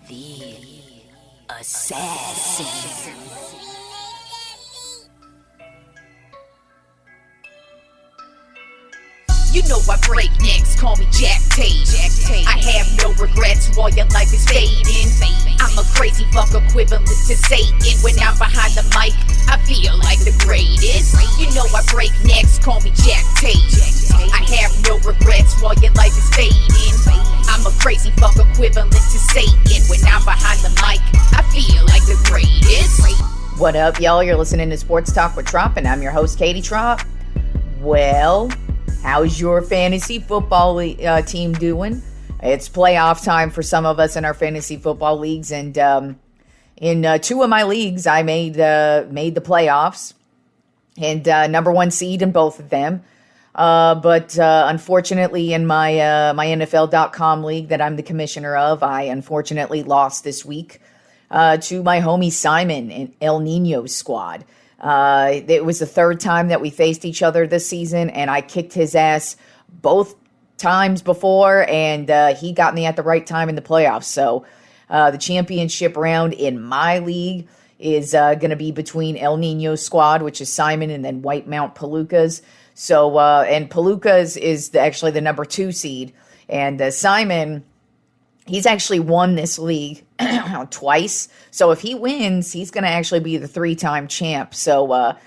The assassin. You know I break necks, call me Jack Tate. I have no regrets while your life is fading. I'm a crazy fuck equivalent to Satan. When I'm behind the mic, I feel like the greatest. You know I break necks, call me Jack Tate. I have no regrets while your life is fading. I'm a crazy fuck equivalent to Satan. When I'm behind the mic, I feel like the greatest. What up, y'all? You're listening to Sports Talk with Tropp, and I'm your host, Katie Tropp. Well, how's your fantasy football team doing? It's playoff time for some of us in our fantasy football leagues, and in two of my leagues, I made the playoffs, and number one seed in both of them. But unfortunately, in my NFL.com league that I'm the commissioner of, I unfortunately lost this week to my homie Simon in El Nino's squad. It was the third time that we faced each other this season, and I kicked his ass both times before, and he got me at the right time in the playoffs. So the championship round in my league is going to be between El Nino's squad, which is Simon, and then White Mount Palooka's. So, and Palooka's is actually the number 2 seed, and Simon, he's actually won this league twice. So if he wins, he's going to actually be the 3-time champ. So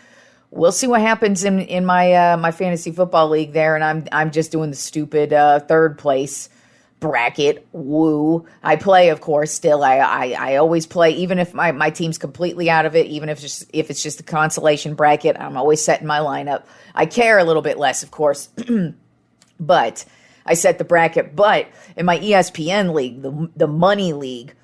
we'll see what happens in my my fantasy football league there. And I'm just doing the stupid third place bracket. Woo! I play, of course. Still, I always play, even if my team's completely out of it. Even if it's just a consolation bracket, I'm always setting my lineup. I care a little bit less, of course, but I set the bracket. But in my ESPN league, the money league,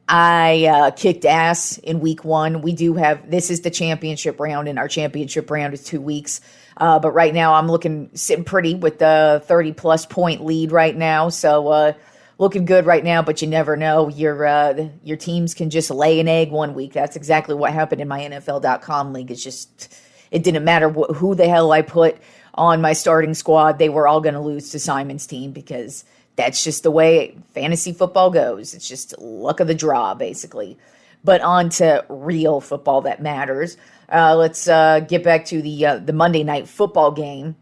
I kicked ass in week 1. We do have, this is the championship round, and our championship round is 2 weeks. But right now I'm sitting pretty with the 30-plus point lead right now. So looking good right now, but you never know. Your teams can just lay an egg one week. That's exactly what happened in my NFL.com league. It's just, it didn't matter who the hell I put on my starting squad. They were all going to lose to Simon's team, because that's just the way fantasy football goes. It's just luck of the draw, basically. But on to real football that matters. Let's get back to the Monday Night Football game,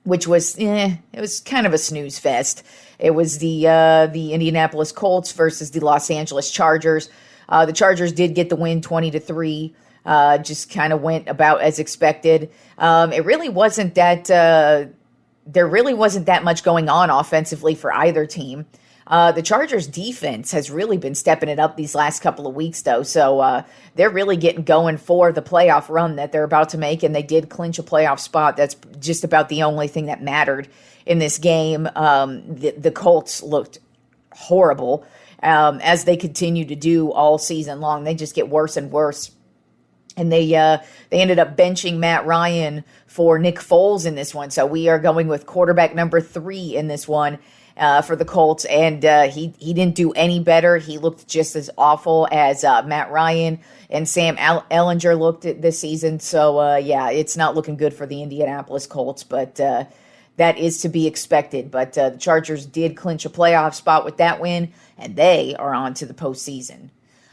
which was it was kind of a snooze fest. It was the Indianapolis Colts versus the Los Angeles Chargers. The Chargers did get the win, 20-3. Just kind of went about as expected. It really wasn't that. There really wasn't that much going on offensively for either team. The Chargers defense has really been stepping it up these last couple of weeks, though. So they're really getting going for the playoff run that they're about to make, and they did clinch a playoff spot. That's just about the only thing that mattered in this game. The Colts looked horrible, as they continue to do all season long. They just get worse and worse. And they ended up benching Matt Ryan for Nick Foles in this one. So we are going with quarterback number 3 in this one for the Colts. And he didn't do any better. He looked just as awful as Matt Ryan and Sam Ellinger looked at this season. So, yeah, it's not looking good for the Indianapolis Colts. But that is to be expected. But the Chargers did clinch a playoff spot with that win, and they are on to the postseason.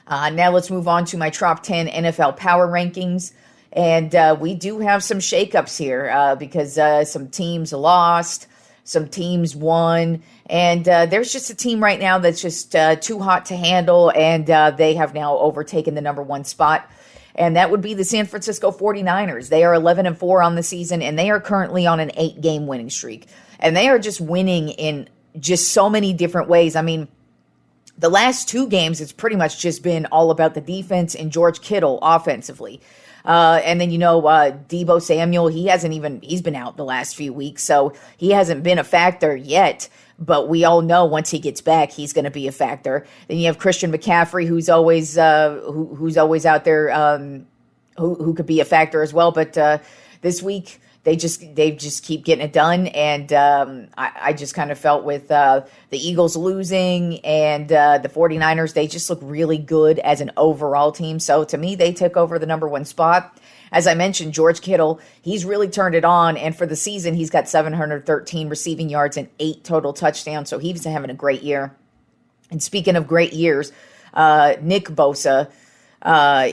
Now let's move on to my top 10 NFL power rankings. And we do have some shakeups here because some teams lost, some teams won. And there's just a team right now that's just too hot to handle, and they have now overtaken the number 1 spot. And that would be the San Francisco 49ers. They are 11-4 on the season, and they are currently on an 8-game winning streak. And they are just winning in just so many different ways. I mean, the last 2 games, it's pretty much just been all about the defense and George Kittle offensively. And then, Deebo Samuel, he's been out the last few weeks, so he hasn't been a factor yet. But we all know once he gets back, he's going to be a factor. Then you have Christian McCaffrey, who's always out there, who could be a factor as well. But this week, they just keep getting it done. And I just kind of felt with the Eagles losing and the 49ers, they just look really good as an overall team. So to me, they took over the number 1 spot. As I mentioned, George Kittle, he's really turned it on. And for the season, he's got 713 receiving yards and 8 total touchdowns. So he's having a great year. And speaking of great years, Nick Bosa,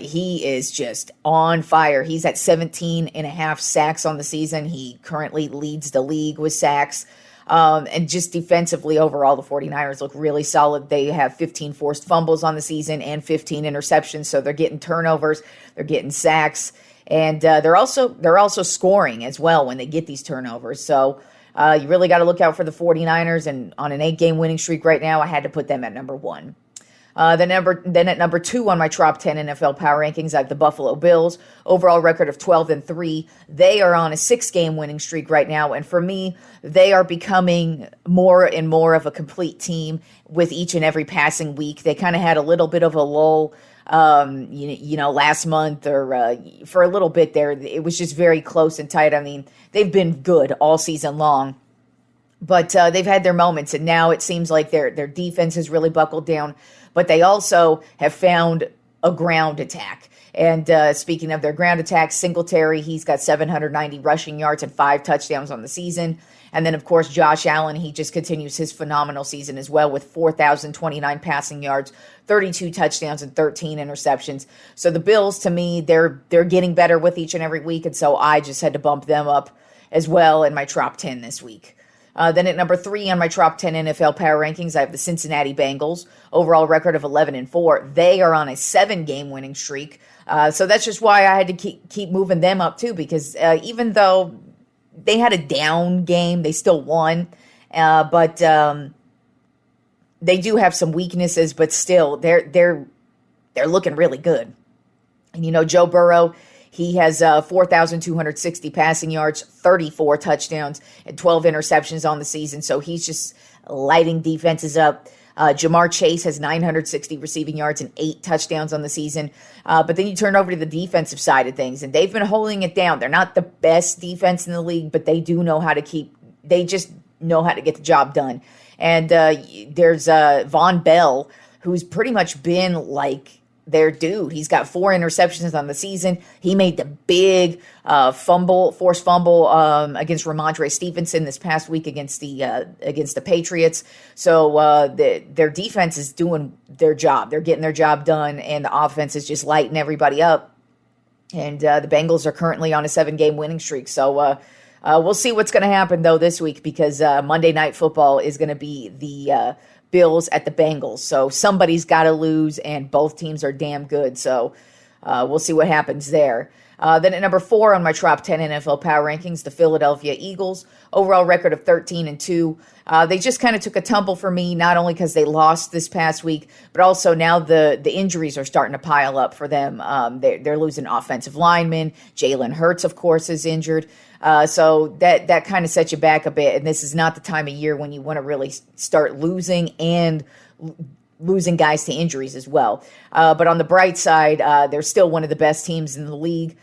he is just on fire. He's at 17 and a half sacks on the season. He currently leads the league with sacks. And just defensively overall, the 49ers look really solid. They have 15 forced fumbles on the season and 15 interceptions. So they're getting turnovers, they're getting sacks, and they're also scoring as well when they get these turnovers. So you really got to look out for the 49ers. And on an 8-game winning streak right now, I had to put them at number 1. Then at number 2 on my top 10 NFL power rankings, I have the Buffalo Bills. Overall record of 12-3. They are on a 6-game winning streak right now, and for me, they are becoming more and more of a complete team with each and every passing week. They kind of had a little bit of a lull, last month or for a little bit there. It was just very close and tight. I mean, they've been good all season long, but they've had their moments, and now it seems like their defense has really buckled down. But they also have found a ground attack. And speaking of their ground attack, Singletary, he's got 790 rushing yards and 5 touchdowns on the season. And then, of course, Josh Allen, he just continues his phenomenal season as well with 4,029 passing yards, 32 touchdowns, and 13 interceptions. So the Bills, to me, they're getting better with each and every week. And so I just had to bump them up as well in my top 10 this week. Then at number 3 on my top 10 NFL power rankings, I have the Cincinnati Bengals. Overall record of 11-4. They are on a 7-game winning streak. So that's just why I had to keep moving them up too, because even though they had a down game, they still won. But they do have some weaknesses, but still they're looking really good. And Joe Burrow, he has 4,260 passing yards, 34 touchdowns, and 12 interceptions on the season. So he's just lighting defenses up. Jamar Chase has 960 receiving yards and 8 touchdowns on the season. But then you turn over to the defensive side of things, and they've been holding it down. They're not the best defense in the league, but they do know how to they just know how to get the job done. And there's Von Bell, who's pretty much been like their dude. He's got 4 interceptions on the season. He made the big forced fumble against Ramondre Stevenson this past week against the Patriots. So their defense is doing their job. They're getting their job done, and the offense is just lighting everybody up. And the Bengals are currently on a 7-game winning streak. So we'll see what's going to happen, though, this week, because Monday Night Football is going to be the Bills at the Bengals. So somebody's got to lose, and both teams are damn good. So we'll see what happens there. Then at number 4 on my top 10 NFL power rankings, the Philadelphia Eagles. Overall record of 13-2. They just kind of took a tumble for me, not only because they lost this past week, but also now the injuries are starting to pile up for them. They're losing offensive linemen. Jalen Hurts, of course, is injured. So that kind of sets you back a bit. And this is not the time of year when you want to really start losing guys to injuries as well. But on the bright side, they're still one of the best teams in the league.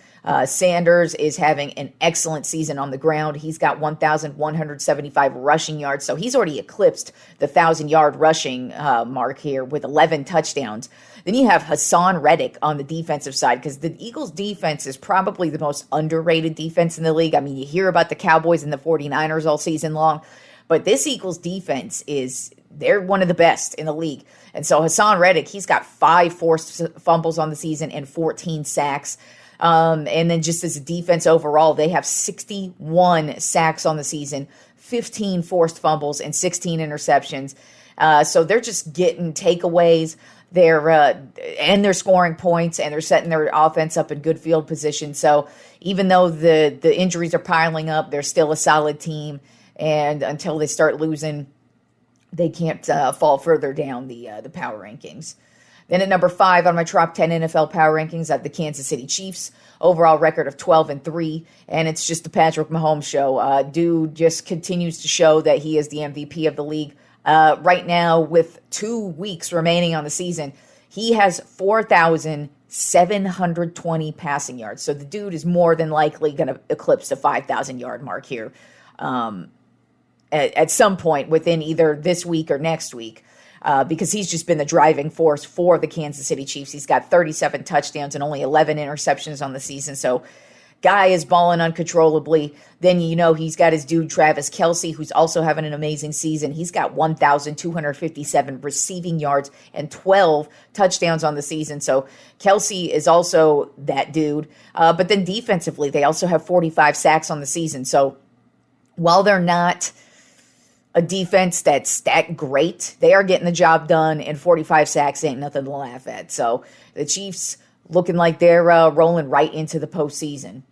Sanders is having an excellent season on the ground. He's got 1,175 rushing yards, so he's already eclipsed the 1,000-yard rushing mark here with 11 touchdowns. Then you have Hassan Reddick on the defensive side, because the Eagles' defense is probably the most underrated defense in the league. I mean, you hear about the Cowboys and the 49ers all season long, but this Eagles' defense they're one of the best in the league. And so Hassan Reddick, he's got 5 forced fumbles on the season and 14 sacks. And then just as a defense overall, they have 61 sacks on the season, 15 forced fumbles, and 16 interceptions. So they're just getting takeaways. They're scoring points, and they're setting their offense up in good field position. So even though the injuries are piling up, they're still a solid team. And until they start losing, they can't fall further down the power rankings. Then at number 5 on my top 10 NFL power rankings, I have the Kansas City Chiefs. Overall record of 12-3, and it's just the Patrick Mahomes show. Dude just continues to show that he is the MVP of the league. Right now, with 2 weeks remaining on the season, he has 4,720 passing yards. So the dude is more than likely going to eclipse the 5,000-yard mark here at some point within either this week or next week. Because he's just been the driving force for the Kansas City Chiefs. He's got 37 touchdowns and only 11 interceptions on the season. So guy is balling uncontrollably. Then he's got his dude Travis Kelce, who's also having an amazing season. He's got 1,257 receiving yards and 12 touchdowns on the season. So Kelce is also that dude. But then defensively, they also have 45 sacks on the season. So while they're not a defense that's that great, they are getting the job done, and 45 sacks ain't nothing to laugh at. So the Chiefs looking like they're rolling right into the postseason.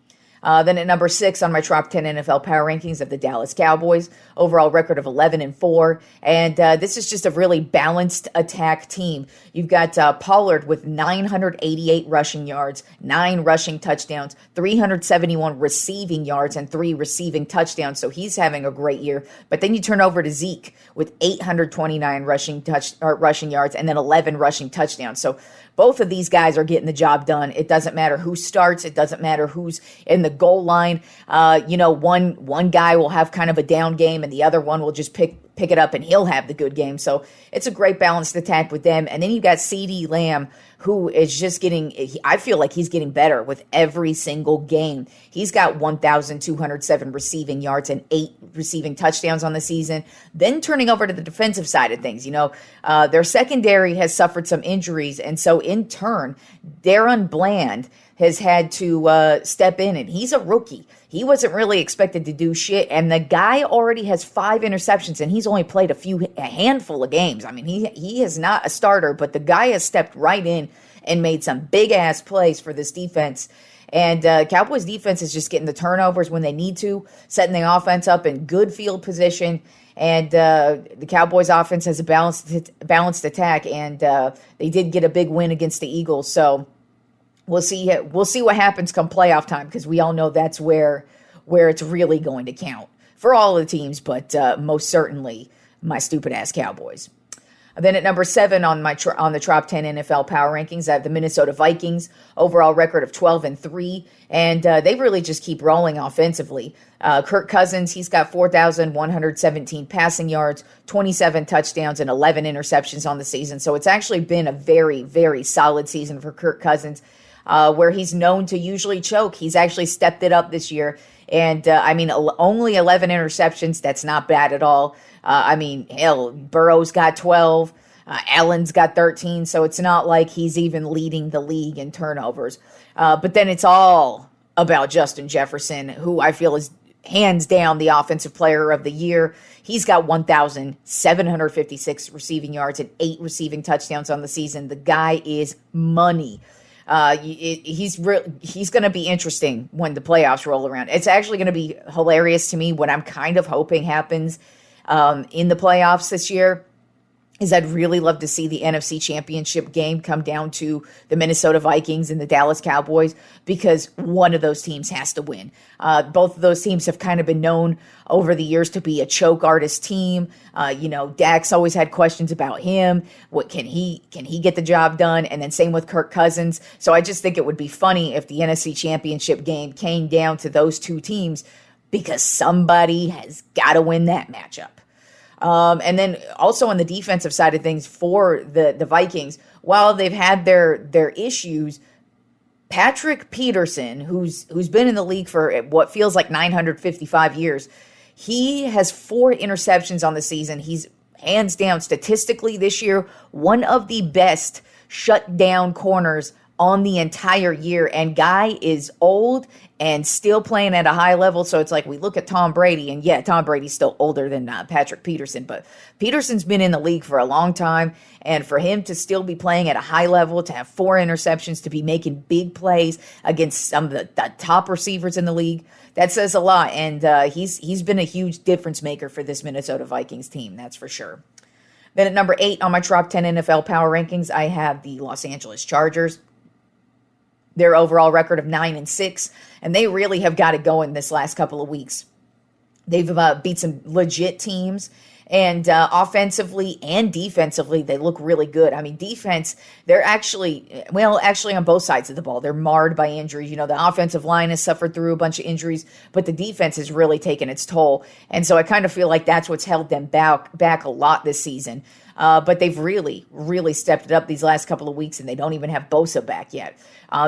Then at number 6 on my top 10 NFL power rankings of the Dallas Cowboys, overall record of 11-4. And this is just a really balanced attack team. You've got Pollard with 988 rushing yards, 9 rushing touchdowns, 371 receiving yards, and 3 receiving touchdowns. So he's having a great year. But then you turn over to Zeke with 829 rushing yards and then 11 rushing touchdowns. So both of these guys are getting the job done. It doesn't matter who starts. It doesn't matter who's in the goal line. One guy will have kind of a down game and the other one will just pick it up and he'll have the good game. So it's a great balanced attack with them. And then you got CeeDee Lamb, who is just I feel like he's getting better with every single game. He's got 1,207 receiving yards and 8 receiving touchdowns on the season. Then turning over to the defensive side of things, their secondary has suffered some injuries. And so in turn, Darren Bland has had to step in, and he's a rookie. He wasn't really expected to do shit, and the guy already has 5 interceptions, and he's only played a handful of games. I mean, he is not a starter, but the guy has stepped right in and made some big-ass plays for this defense. And Cowboys defense is just getting the turnovers when they need to, setting the offense up in good field position. And the Cowboys offense has a balanced attack, and they did get a big win against the Eagles. So we'll see what happens come playoff time, because we all know that's where it's really going to count for all the teams, but most certainly my stupid ass Cowboys. Then at number 7 on the top 10 NFL power rankings, I have the Minnesota Vikings, overall record of 12-3, and they really just keep rolling offensively. Kirk Cousins, he's got 4,117 passing yards, 27 touchdowns, and 11 interceptions on the season. So it's actually been a very, very solid season for Kirk Cousins, where he's known to usually choke. He's actually stepped it up this year. And, only 11 interceptions, that's not bad at all. Hell, Burrow's got 12, Allen's got 13, so it's not like he's even leading the league in turnovers. But then it's all about Justin Jefferson, who I feel is hands down the offensive player of the year. He's got 1,756 receiving yards and 8 receiving touchdowns on the season. The guy is money. He's going to be interesting when the playoffs roll around. It's actually going to be hilarious to me. What I'm kind of hoping happens in the playoffs this year is I'd really love to see the NFC Championship game come down to the Minnesota Vikings and the Dallas Cowboys, because one of those teams has to win. Both of those teams have kind of been known over the years to be a choke artist team. Dak's always had questions about him. What can he get the job done? And then same with Kirk Cousins. So I just think it would be funny if the NFC Championship game came down to those two teams, because somebody has got to win that matchup. And then also on the defensive side of things for the Vikings, while they've had their issues, Patrick Peterson, who's been in the league for what feels like 955 years, he has 4 interceptions on the season. He's hands down statistically this year one of the best shut down corners on the entire year, and guy is old and still playing at a high level. So it's like we look at Tom Brady, and yeah, Tom Brady's still older than Patrick Peterson, but Peterson's been in the league for a long time, and for him to still be playing at a high level, to have 4 interceptions, to be making big plays against some of the top receivers in the league, that says a lot, and he's been a huge difference maker for this Minnesota Vikings team, that's for sure. Then at number 8 on my top 10 NFL power rankings, I have the Los Angeles Chargers. Their overall record of 9-6, and they really have got it going this last couple of weeks. They've beat some legit teams, and offensively and defensively, they look really good. I mean, defense, they're actually on both sides of the ball. They're marred by injuries. The offensive line has suffered through a bunch of injuries, but the defense has really taken its toll. And so I kind of feel like that's what's held them back a lot this season. But they've really, really stepped it up these last couple of weeks, and they don't even have Bosa back yet.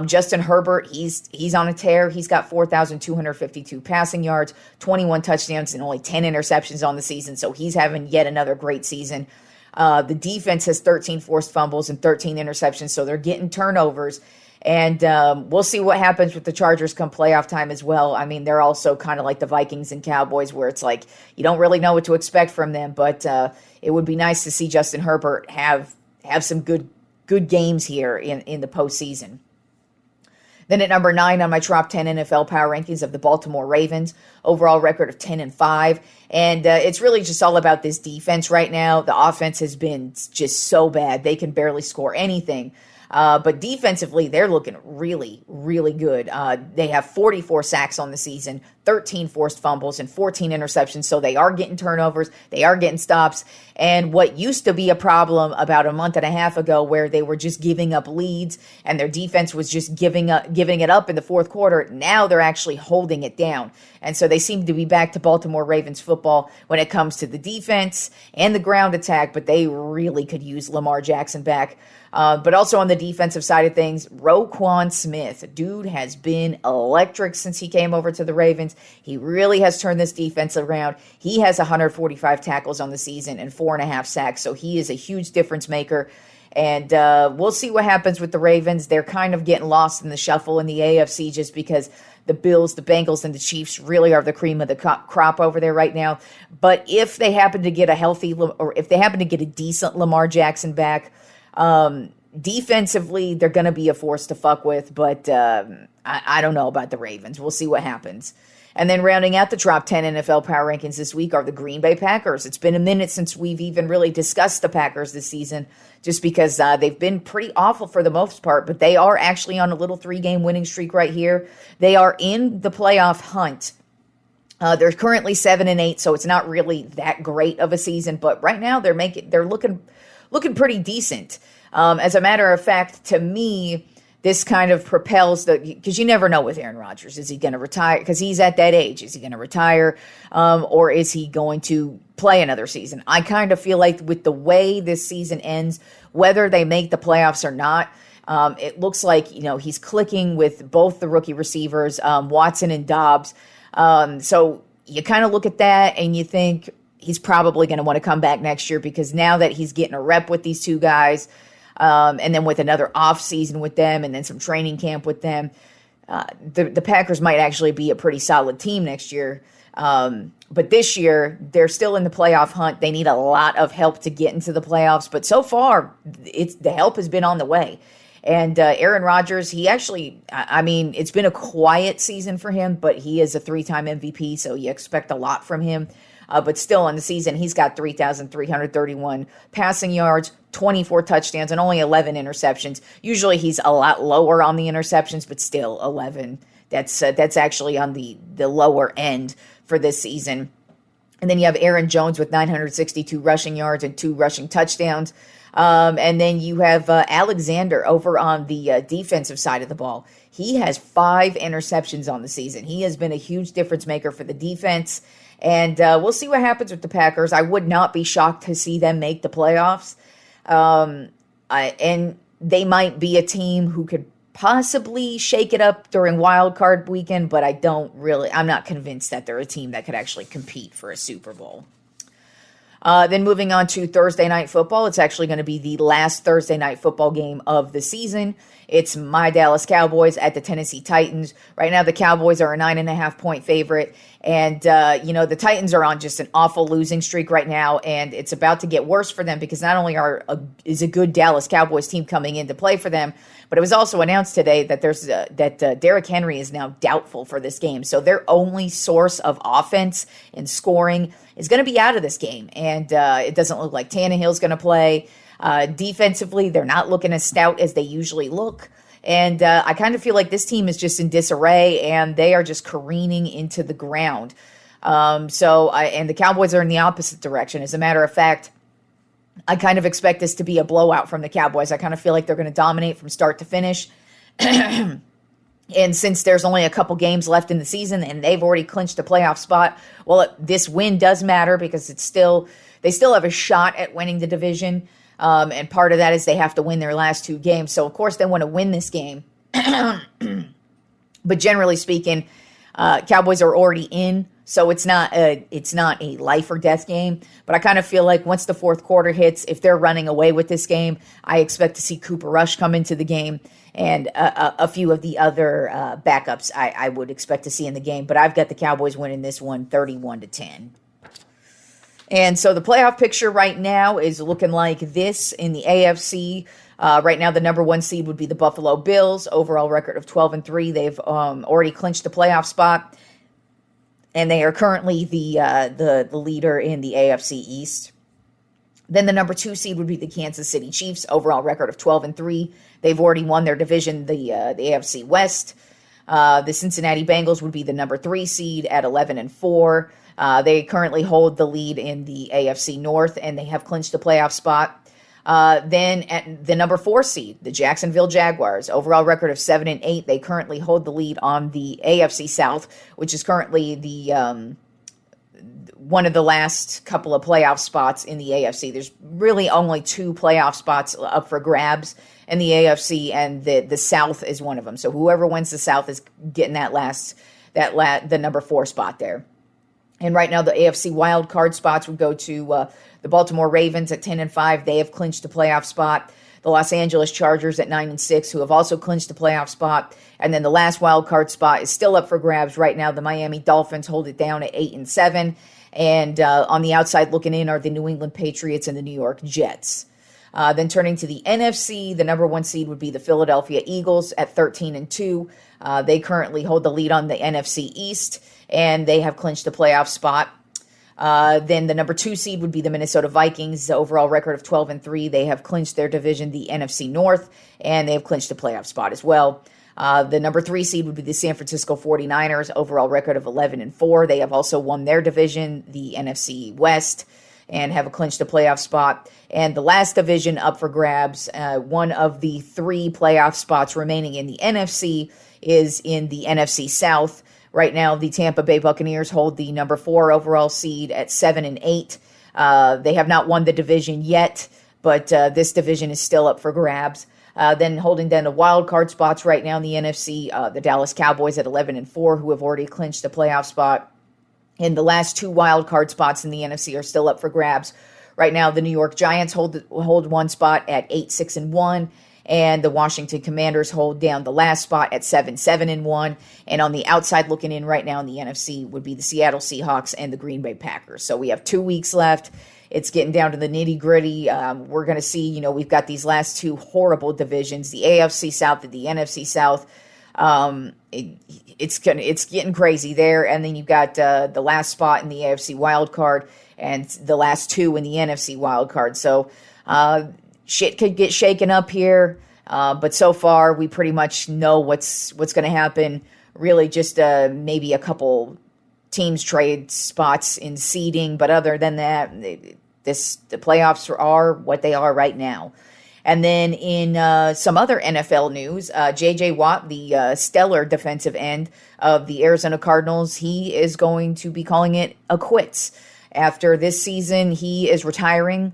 Justin Herbert, he's on a tear. He's got 4,252 passing yards, 21 touchdowns, and only 10 interceptions on the season. So he's having yet another great season. The defense has 13 forced fumbles and 13 interceptions, so they're getting turnovers. And we'll see what happens with the Chargers come playoff time as well. I mean, they're also kind of like the Vikings and Cowboys, where it's like you don't really know what to expect from them. But it would be nice to see Justin Herbert have some good games here in the postseason. Then at number 9 on my top 10 NFL power rankings of the Baltimore Ravens, overall record of 10-5. And it's really just all about this defense right now. The offense has been just so bad. They can barely score anything. But defensively, they're looking really, really good. They have 44 sacks on the season, 13 forced fumbles, and 14 interceptions. So they are getting turnovers. They are getting stops. And what used to be a problem about a month and a half ago, where they were just giving up leads and their defense was just giving it up in the fourth quarter, now they're actually holding it down. And so they seem to be back to Baltimore Ravens football when it comes to the defense and the ground attack, but they really could use Lamar Jackson back. But also on the defensive side of things, Roquan Smith, dude has been electric since he came over to the Ravens. He really has turned this defense around. He has 145 tackles on the season and 4.5 sacks, so he is a huge difference maker. And we'll see what happens with the Ravens. They're kind of getting lost in the shuffle in the AFC just because the Bills, the Bengals, and the Chiefs really are the cream of the crop over there right now. But if they happen to get a decent Lamar Jackson back, defensively, they're going to be a force to fuck with, but I don't know about the Ravens. We'll see what happens. And then rounding out the top 10 NFL power rankings this week are the Green Bay Packers. It's been a minute since we've even really discussed the Packers this season, just because they've been pretty awful for the most part, but they are actually on a little 3-game winning streak right here. They are in the playoff hunt. They're currently 7-8, so it's not really that great of a season, but right now they're looking pretty decent. As a matter of fact, to me, this kind of propels because you never know with Aaron Rodgers. Is he going to retire? Because he's at that age. Is he going to retire? Or is he going to play another season? I kind of feel like with the way this season ends, whether they make the playoffs or not, it looks like, he's clicking with both the rookie receivers, Watson and Dobbs. So you kind of look at that and you think he's probably going to want to come back next year, because now that he's getting a rep with these two guys, and then with another off season with them and then some training camp with them, the Packers might actually be a pretty solid team next year. But this year, they're still in the playoff hunt. They need a lot of help to get into the playoffs. But so far, the help has been on the way. And Aaron Rodgers, he actually, it's been a quiet season for him, but he is a 3-time MVP, so you expect a lot from him. But still on the season, he's got 3,331 passing yards, 24 touchdowns, and only 11 interceptions. Usually he's a lot lower on the interceptions, but still 11. That's actually on the lower end for this season. And then you have Aaron Jones with 962 rushing yards and 2 rushing touchdowns. And then you have Alexander over on the defensive side of the ball. He has 5 interceptions on the season. He has been a huge difference maker for the defense. And we'll see what happens with the Packers. I would not be shocked to see them make the playoffs. And they might be a team who could possibly shake it up during wild card weekend, but I'm not convinced that they're a team that could actually compete for a Super Bowl. Then moving on to Thursday Night Football. It's actually going to be the last Thursday Night Football game of the season. It's my Dallas Cowboys at the Tennessee Titans. Right now, the Cowboys are a 9.5-point favorite. And, the Titans are on just an awful losing streak right now. And it's about to get worse for them, because not only is a good Dallas Cowboys team coming in to play for them, but it was also announced today that Derrick Henry is now doubtful for this game. So their only source of offense and scoring is going to be out of this game. And it doesn't look like Tannehill's going to play. Defensively, they're not looking as stout as they usually look. And I kind of feel like this team is just in disarray, and they are just careening into the ground. And the Cowboys are in the opposite direction. As a matter of fact, I kind of expect this to be a blowout from the Cowboys. I kind of feel like they're going to dominate from start to finish. And since there's only a couple games left in the season and they've already clinched a playoff spot, well, this win does matter because they still have a shot at winning the division. And part of that is they have to win their last two games. So, of course, they want to win this game. But generally speaking, Cowboys are already in, so it's not a life or death game. But I kind of feel like once the fourth quarter hits, if they're running away with this game, I expect to see Cooper Rush come into the game and a few of the other backups I would expect to see in the game. But I've got the Cowboys winning this one 31-10. And so the playoff picture right now is looking like this in the AFC. Right now, the number one seed would be the Buffalo Bills, overall record of 12-3. They've already clinched the playoff spot, and they are currently the leader in the AFC East. Then the number two seed would be the Kansas City Chiefs, overall record of 12-3. They've already won their division, the AFC West. The Cincinnati Bengals would be the number three seed at 11-4. They currently hold the lead in the AFC North, and they have clinched the playoff spot. Then at the number four seed, the Jacksonville Jaguars, overall record of 7-8. They currently hold the lead on the AFC South, which is currently the one of the last couple of playoff spots in the AFC. There's really only two playoff spots up for grabs in the AFC, and the South is one of them. So whoever wins the South is getting the number four spot there. And right now, the AFC wild card spots would go to the Baltimore Ravens at 10-5. They have clinched a playoff spot. The Los Angeles Chargers at 9-6, who have also clinched a playoff spot. And then the last wild card spot is still up for grabs right now. The Miami Dolphins hold it down at 8-7. And on the outside looking in are the New England Patriots and the New York Jets. Then turning to the NFC, the number one seed would be the Philadelphia Eagles at 13-2. They currently hold the lead on the NFC East, and they have clinched a playoff spot. Then the number two seed would be the Minnesota Vikings, the overall record of 12-3. They have clinched their division, the NFC North, and they have clinched a playoff spot as well. The number three seed would be the San Francisco 49ers, overall record of 11-4. They have also won their division, the NFC West, and have clinched a playoff spot. And the last division up for grabs, one of the three playoff spots remaining in the NFC is in the NFC South. Right now, the Tampa Bay Buccaneers hold the number 4 overall seed at 7-8. They have not won the division yet, but this division is still up for grabs. Then holding down the wild card spots right now in the NFC, the Dallas Cowboys at 11-4, who have already clinched a playoff spot. And the last two wild card spots in the NFC are still up for grabs. Right now, the New York Giants hold one spot at 8-6-1. And the Washington Commanders hold down the last spot at 7-1. And on the outside looking in right now in the NFC would be the Seattle Seahawks and the Green Bay Packers. So we have 2 weeks left. It's getting down to the nitty gritty. We're going to see, we've got these last two horrible divisions, the AFC South and the NFC South. It's getting crazy there. And then you've got the last spot in the AFC wild card and the last two in the NFC wild card. So, shit could get shaken up here, but so far we pretty much know what's going to happen. Really, just maybe a couple teams trade spots in seeding, but other than that, the playoffs are what they are right now. And then in some other NFL news, J.J. Watt, the stellar defensive end of the Arizona Cardinals, he is going to be calling it a quits after this season. He is retiring.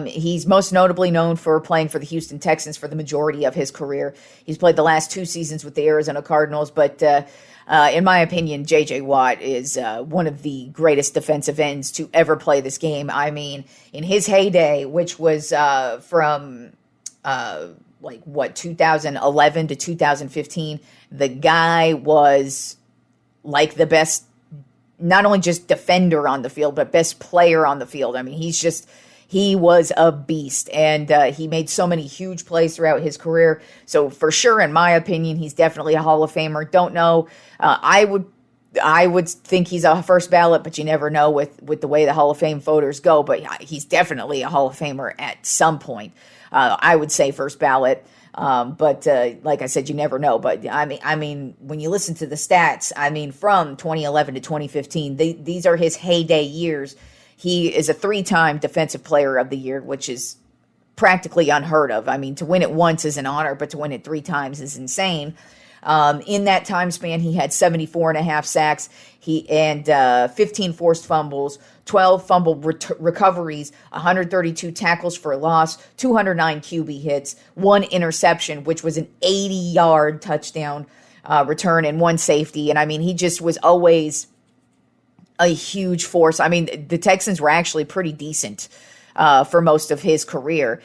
He's most notably known for playing for the Houston Texans for the majority of his career. He's played the last 2 seasons with the Arizona Cardinals, but in my opinion, J.J. Watt is one of the greatest defensive ends to ever play this game. I mean, in his heyday, which was from 2011 to 2015, the guy was like the best, not only just defender on the field, but best player on the field. I mean, he was a beast, and he made so many huge plays throughout his career. So for sure, in my opinion, he's definitely a Hall of Famer. Don't know. I would think he's a first ballot, but you never know with the way the Hall of Fame voters go. But he's definitely a Hall of Famer at some point. I would say first ballot. But like I said, you never know. But I mean, when you listen to the stats, from 2011 to 2015, these are his heyday years. He is a 3-time Defensive Player of the Year, which is practically unheard of. I mean, to win it once is an honor, but to win it 3 times is insane. In that time span, he had 74 and a half sacks, 15 forced fumbles, 12 fumble recoveries, 132 tackles for loss, 209 QB hits, 1 interception, which was an 80-yard touchdown return, and 1 safety. And I mean, he just was always a huge force. I mean, the Texans were actually pretty decent for most of his career.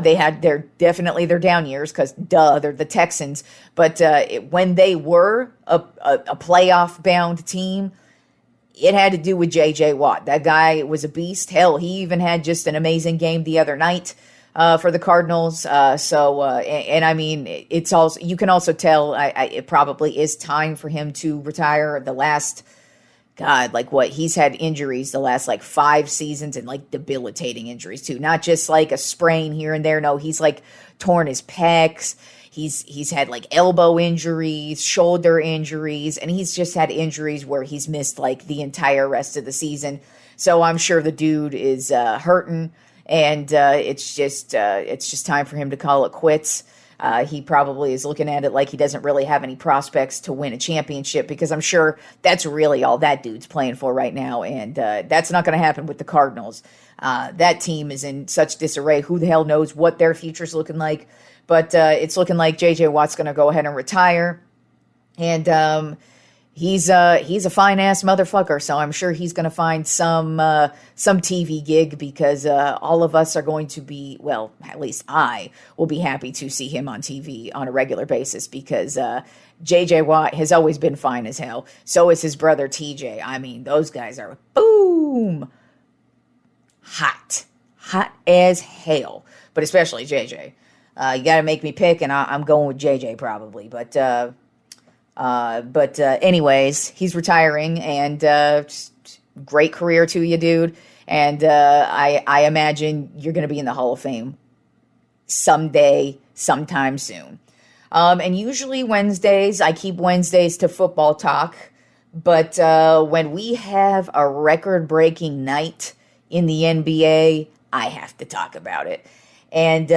They had definitely their down years because, they're the Texans. But when they were a playoff-bound team, it had to do with J.J. Watt. That guy was a beast. Hell, he even had just an amazing game the other night for the Cardinals. And I mean, it's also, you can also tell it probably is time for him to retire. The last, he's had injuries the last 5 seasons, and debilitating injuries too. Not just a sprain here and there. No, he's torn his pecs. He's had elbow injuries, shoulder injuries, and he's just had injuries where he's missed the entire rest of the season. So I'm sure the dude is hurting, and it's just time for him to call it quits. He probably is looking at it like he doesn't really have any prospects to win a championship, because I'm sure that's really all that dude's playing for right now, and that's not going to happen with the Cardinals. That team is in such disarray. Who the hell knows what their future's looking like? But it's looking like J.J. Watt's going to go ahead and retire, and he's a fine-ass motherfucker, so I'm sure he's going to find some TV gig, because all of us are going to be, well, at least I will be happy to see him on TV on a regular basis, because J.J. Watt has always been fine as hell. So is his brother T.J. I mean, those guys are, boom, hot as hell, but especially J.J. You got to make me pick, and I'm going with JJ probably. But anyways, he's retiring, and great career to you, dude. And I imagine you're going to be in the Hall of Fame someday, sometime soon. And usually Wednesdays, I keep Wednesdays to football talk. But when we have a record-breaking night in the NBA, I have to talk about it. And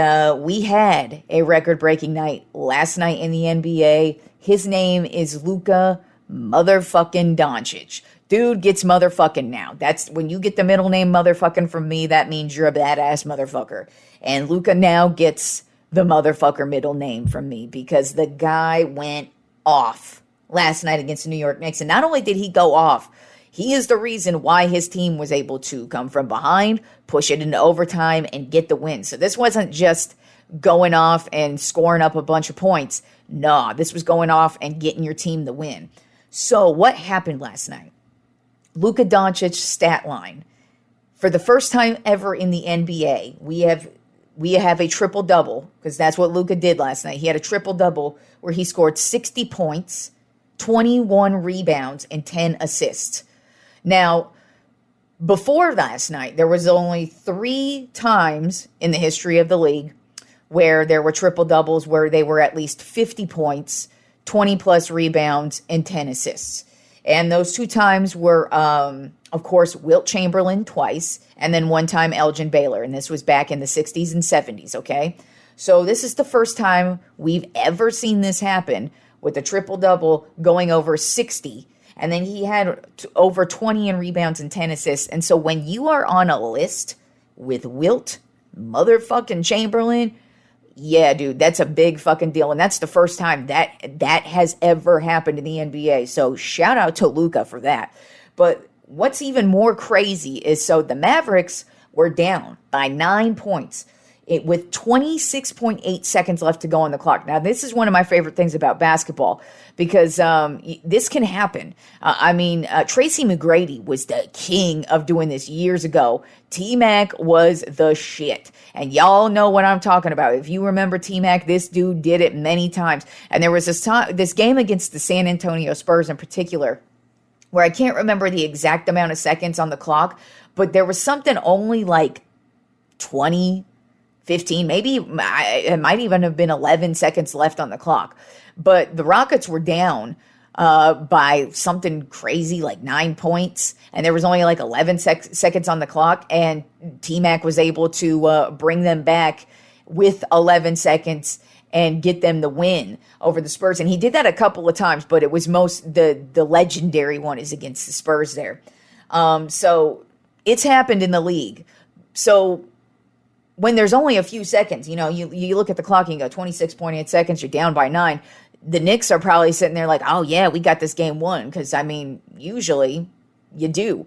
we had a record-breaking night last night in the NBA. His name is Luka motherfucking Doncic. Dude gets motherfucking now. That's when you get the middle name motherfucking from me, that means you're a badass motherfucker. And Luka now gets the motherfucker middle name from me, because the guy went off last night against the New York Knicks. And not only did he go off, he is the reason why his team was able to come from behind, push it into overtime, and get the win. So this wasn't just going off and scoring up a bunch of points. Nah, this was going off and getting your team the win. So what happened last night? Luka Doncic's stat line. For the first time ever in the NBA, we have a triple-double, because that's what Luka did last night. He had a triple-double where he scored 60 points, 21 rebounds, and 10 assists. Now, before last night, there was only 3 times in the history of the league where there were triple-doubles where they were at least 50 points, 20-plus rebounds, and 10 assists. And those 2 times were, of course, Wilt Chamberlain twice, and then one time Elgin Baylor, and this was back in the 60s and 70s, okay? So this is the first time we've ever seen this happen, with a triple-double going over 60. And then he had over 20 in rebounds and 10 assists. And so when you are on a list with Wilt motherfucking Chamberlain, yeah, dude, that's a big fucking deal. And that's the first time that has ever happened in the NBA. So shout out to Luka for that. But what's even more crazy is, so the Mavericks were down by 9 points with 26.8 seconds left to go on the clock. Now, this is one of my favorite things about basketball, because this can happen. Tracy McGrady was the king of doing this years ago. T-Mac was the shit. And y'all know what I'm talking about. If you remember T-Mac, this dude did it many times. And there was this game against the San Antonio Spurs in particular, where I can't remember the exact amount of seconds on the clock, but there was something only 20, 15, maybe it might even have been 11 seconds left on the clock. But the Rockets were down by something crazy, 9 points, and there was only 11 seconds on the clock, and T-Mac was able to bring them back with 11 seconds and get them the win over the Spurs. And he did that a couple of times, but it was the legendary one is against the Spurs there. So it's happened in the league. So when there's only a few seconds, you look at the clock and you go 26.8 seconds, you're down by 9. The Knicks are probably sitting there like, oh yeah, we got this game won. Because, usually you do.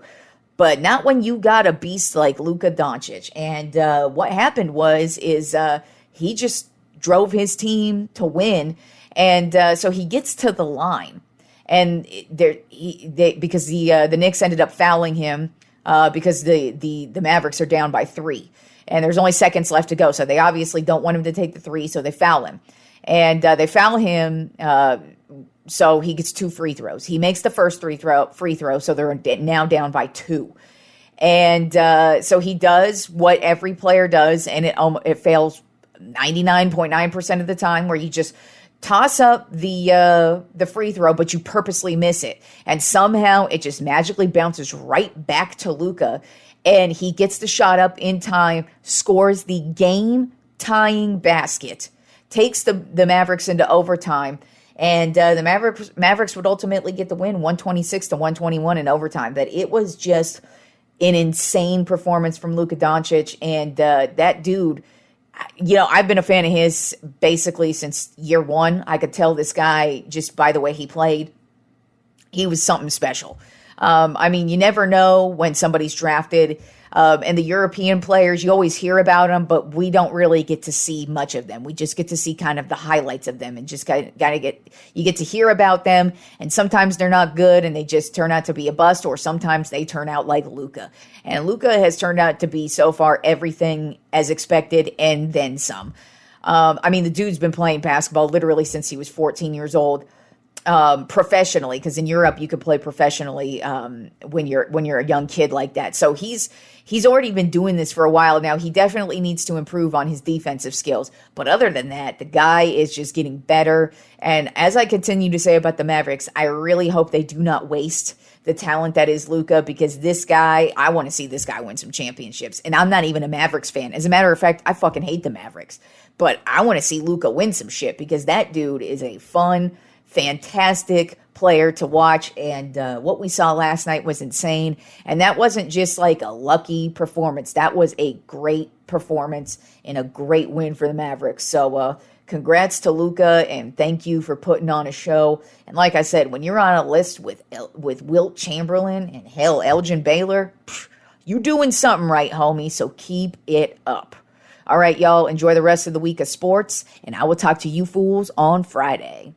But not when you got a beast like Luka Doncic. And what happened is he just drove his team to win. And so he gets to the line. And because the Knicks ended up fouling him because the Mavericks are down by 3. And there's only seconds left to go. So they obviously don't want him to take the 3, so they foul him. And they foul him, so he gets 2 free throws. He makes the first free throw, so they're now down by 2. And so he does what every player does, and it fails 99.9% of the time, where you just toss up the free throw, but you purposely miss it. And somehow it just magically bounces right back to Luka, and he gets the shot up in time, scores the game-tying basket, takes the Mavericks into overtime, and the Mavericks would ultimately get the win, 126-121 in overtime. But it was just an insane performance from Luka Doncic, and that dude, I've been a fan of his basically since year one. I could tell this guy just by the way he played, he was something special. You never know when somebody's drafted. And the European players, you always hear about them, but we don't really get to see much of them. We just get to see kind of the highlights of them, and just you get to hear about them. And sometimes they're not good and they just turn out to be a bust, or sometimes they turn out like Luka. And Luka has turned out to be so far everything as expected and then some. The dude's been playing basketball literally since he was 14 years old. Professionally, because in Europe you could play professionally when you're a young kid like that. So he's already been doing this for a while now. He definitely needs to improve on his defensive skills. But other than that, the guy is just getting better. And as I continue to say about the Mavericks, I really hope they do not waste the talent that is Luka, because this guy, I want to see this guy win some championships. And I'm not even a Mavericks fan. As a matter of fact, I fucking hate the Mavericks. But I want to see Luka win some shit, because that dude is a fun, fantastic player to watch, and what we saw last night was insane. And that wasn't just like a lucky performance. That was a great performance and a great win for the Mavericks. So congrats to Luka, and thank you for putting on a show. And like I said, when you're on a list with Wilt Chamberlain and hell, Elgin Baylor, you doing something right, homie. So keep it up. All right, y'all, enjoy the rest of the week of sports, and I will talk to you fools on Friday.